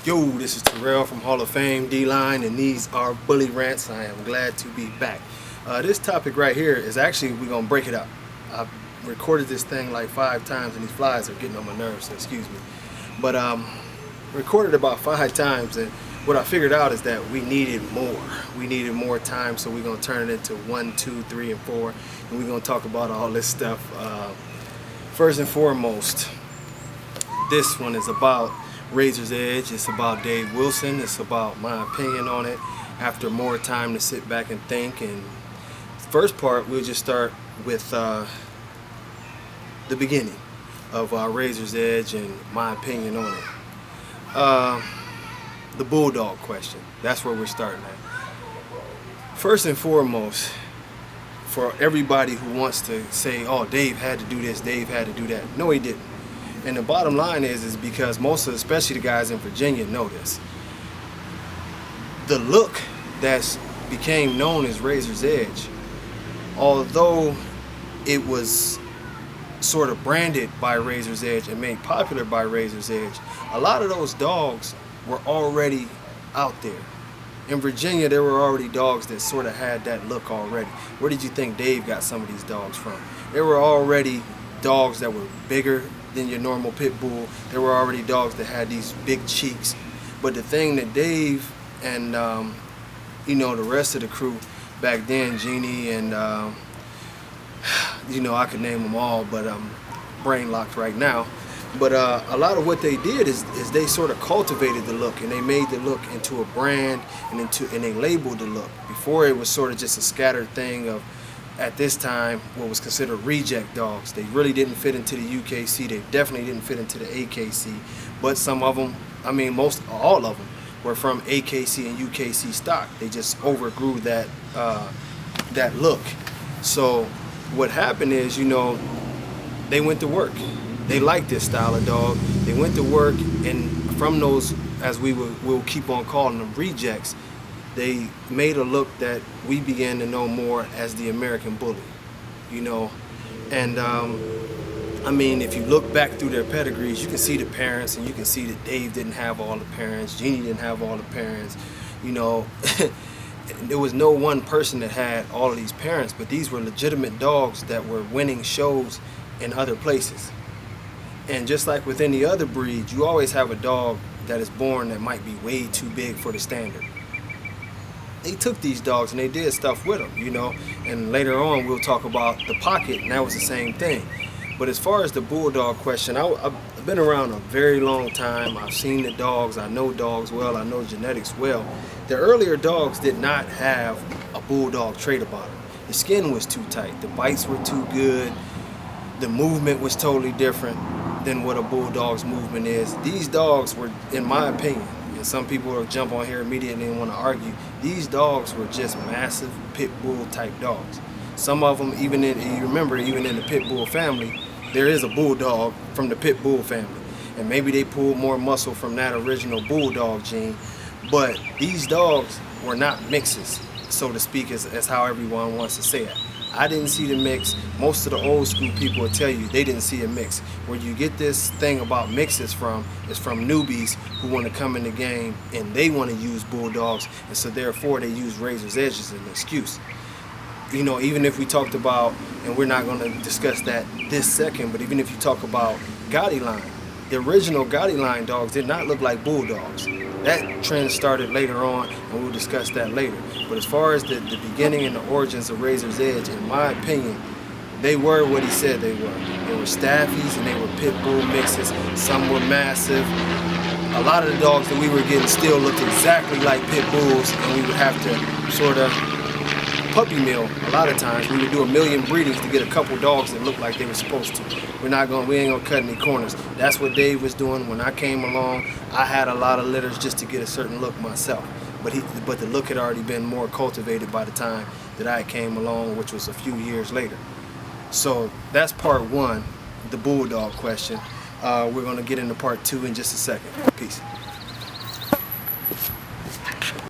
Yo, this is Terrell from Hall of Fame D-Line, and these are Bully Rants. I am glad to be back. This topic right here is actually, we're going to break it up. I've recorded this thing like 5 times, and these flies are getting on my nerves, so excuse me. But recorded about 5 times, and what I figured out is that we needed more. We needed more time, so we're going to turn it into 1, 2, 3, and 4, and we're going to talk about all this stuff. First and foremost, this one is about Razor's Edge. It's about Dave Wilson. It's about my opinion on it after more time to sit back and think. And first part, we'll just start with the beginning of Razor's Edge and my opinion on it. The Bulldog question. That's where we're starting at. First and foremost, for everybody who wants to say, oh, Dave had to do this, Dave had to do that. No, he didn't. And the bottom line is because most of, especially the guys in Virginia, know this. The look that's became known as Razor's Edge, although it was sort of branded by Razor's Edge and made popular by Razor's Edge, a lot of those dogs were already out there. In Virginia, there were already dogs that sort of had that look already. Where did you think Dave got some of these dogs from? There were already dogs that were bigger than your normal pit bull. There were already dogs that had these big cheeks. But the thing that Dave and the rest of the crew back then, Jeannie and I could name them all, but I'm brain locked right now. But a lot of what they did is they sort of cultivated the look, and they made the look into a brand, and they labeled the look. Before, it was sort of just a scattered thing of, at this time, what was considered reject dogs. They really didn't fit into the UKC. They definitely didn't fit into the AKC. But some of them, all of them, were from AKC and UKC stock. They just overgrew that that look. So what happened is, they went to work. They liked this style of dog. They went to work, and from those, as we'll keep on calling them, rejects, they made a look that we began to know more as the American Bully, And if you look back through their pedigrees, you can see the parents, and you can see that Dave didn't have all the parents, Jeannie didn't have all the parents, There was no one person that had all of these parents, but these were legitimate dogs that were winning shows in other places. And just like with any other breed, you always have a dog that is born that might be way too big for the standard. They took these dogs and they did stuff with them, and later on we'll talk about the pocket, and that was the same thing. But as far as the Bulldog question, I've been around a very long time. I've seen the dogs, I know dogs well, I know genetics well. The earlier dogs did not have a Bulldog trait about them. The skin was too tight, the bites were too good, the movement was totally different than what a Bulldog's movement is. These dogs were, in my opinion, and some people will jump on here immediately and want to argue, these dogs were just massive pit bull type dogs. Some of them, even in the pit bull family, there is a Bulldog from the pit bull family. And maybe they pulled more muscle from that original Bulldog gene, but these dogs were not mixes, so to speak, as how everyone wants to say it. I didn't see the mix. Most of the old school people will tell you they didn't see a mix. Where you get this thing about mixes from is from newbies who want to come in the game and they want to use Bulldogs, and so therefore they use Razor's Edge as an excuse. Even if we talked about, and we're not going to discuss that this second, but even if you talk about Gotti line, the original Gotti line dogs did not look like Bulldogs. That trend started later on, and we'll discuss that later. But as far as the beginning and the origins of Razor's Edge, in my opinion, they were what he said they were. They were staffies and they were pit bull mixes. Some were massive. A lot of the dogs that we were getting still looked exactly like pit bulls, and we would have to sort of puppy mill. A lot of times we would do 1 million breedings to get a couple dogs that looked like they were supposed to. We ain't gonna cut any corners. That's what Dave was doing. When I came along, I had a lot of litters just to get a certain look myself. But the look had already been more cultivated by the time that I came along, which was a few years later. So that's part 1, the Bulldog question. We're gonna get into part 2 in just a second. Peace.